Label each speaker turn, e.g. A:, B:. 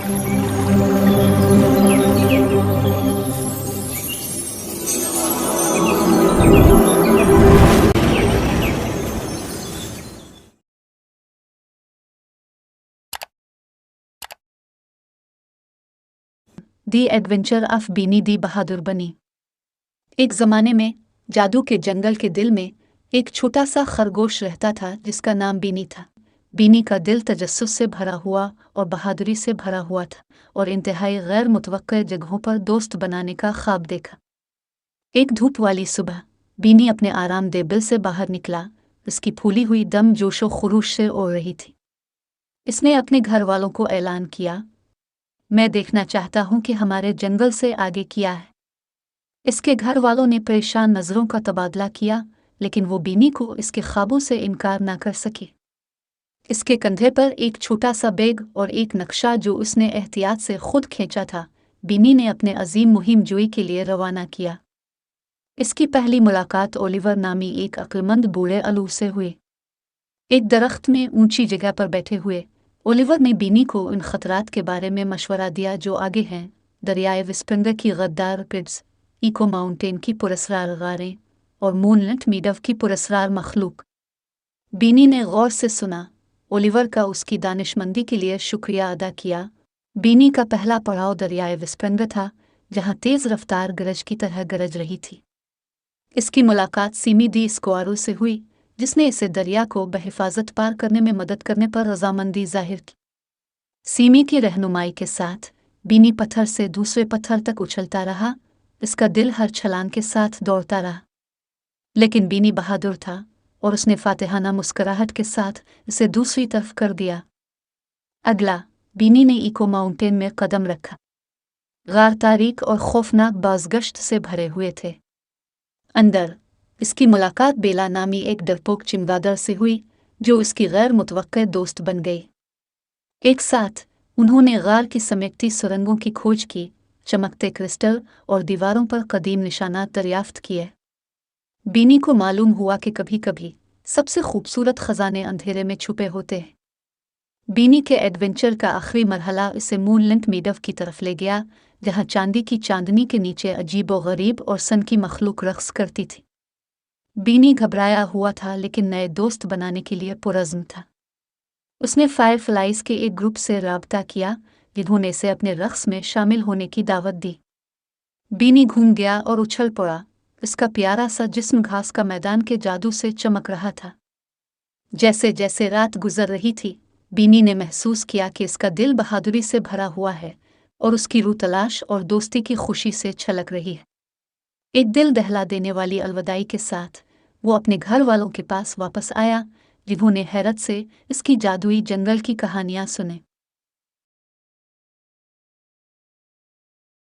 A: The adventure of बीनी दी बहादुर बनी। एक ज़माने में जादू के जंगल के दिल में एक छोटा सा खरगोश रहता था जिसका नाम बीनी था। बीनी का दिल तजस्सुस से भरा हुआ और बहादुरी से भरा हुआ था और इंतहाई गैर मुतवक्के जगहों पर दोस्त बनाने का ख्वाब देखा। एक धूप वाली सुबह बीनी अपने आरामदेह बिल से बाहर निकला। उसकी फूली हुई दम जोशो खरूश से ओढ़ रही थी। इसने अपने घर वालों को ऐलान किया, मैं देखना चाहता हूं कि हमारे जंगल से आगे किया है। इसके घर वालों ने परेशान नज़रों का तबादला किया, लेकिन वो बीनी को इसके ख्वाबों से इनकार न कर सके। इसके कंधे पर एक छोटा सा बैग और एक नक्शा जो उसने एहतियात से खुद खींचा था, बीनी ने अपने अजीम मुहिम जोई के लिए रवाना किया। इसकी पहली मुलाकात ओलिवर नामी एक अक्लमंद बूढ़े अलू से हुई। एक दरख्त में ऊंची जगह पर बैठे हुए ओलिवर ने बीनी को उन खतरात के बारे में मशवरा दिया जो आगे हैं: दरियाए विस्पंगर की गद्दार पिड्स, इको माउंटेन की पुरस्रार गारें और मूनलैंड मीडव की पुरस्रार मखलूक। बीनी ने गौर से सुना। ओलिवर का उसकी दानिशमंदी के लिए शुक्रिया अदा किया। बीनी का पहला पड़ाव दरियाए विस्पंगर था, जहां तेज़ रफ्तार गरज की तरह गरज रही थी। इसकी मुलाकात सीमी दी स्क्वारो से हुई, जिसने इसे दरिया को बहिफाजत पार करने में मदद करने पर रजामंदी जाहिर की। सीमी की रहनुमाई के साथ बीनी पत्थर से दूसरे पत्थर तक उछलता रहा। इसका दिल हर छलांग के साथ दौड़ता रहा, लेकिन बीनी बहादुर था और उसने फातिहाना मुस्कुराहट के साथ इसे दूसरी तरफ कर दिया। अगला, बीनी ने इको माउंटेन में कदम रखा। गार तारीक और खौफनाक बाज़गश्त से भरे हुए थे। अंदर इसकी मुलाकात बेला नामी एक डरपोक चिमगादड़ से हुई, जो उसकी गैर मुतवक्के दोस्त बन गई। एक साथ उन्होंने गार की समेटती सुरंगों की खोज की, चमकते क्रिस्टल और दीवारों पर कदीम निशानात दरियाफ्त किए। बीनी को मालूम हुआ कि कभी कभी सबसे खूबसूरत खजाने अंधेरे में छुपे होते हैं। बीनी के एडवेंचर का आखिरी मरहला इसे मूनलैंड मीडव की तरफ ले गया, जहां चांदी की चांदनी के नीचे अजीब व गरीब और सन की मखलूक रक्स करती थी। बीनी घबराया हुआ था, लेकिन नए दोस्त बनाने के लिए पुरज़्म था। उसने फायरफ्लाइज के एक ग्रुप से राब्ता किया, जिन्होंने इसे अपने रक्स में शामिल होने की दावत दी। बीनी घूम गया और उछल पड़ा। इसका प्यारा सा जिस्म घास का मैदान के जादू से चमक रहा था। जैसे जैसे रात गुजर रही थी, बीनी ने महसूस किया कि इसका दिल बहादुरी से भरा हुआ है और उसकी रूह तलाश और दोस्ती की खुशी से छलक रही है। एक दिल दहला देने वाली अलविदाई के साथ वो अपने घर वालों के पास वापस आया, जिन्होंने हैरत से इसकी जादुई जंगल की कहानियां सुने।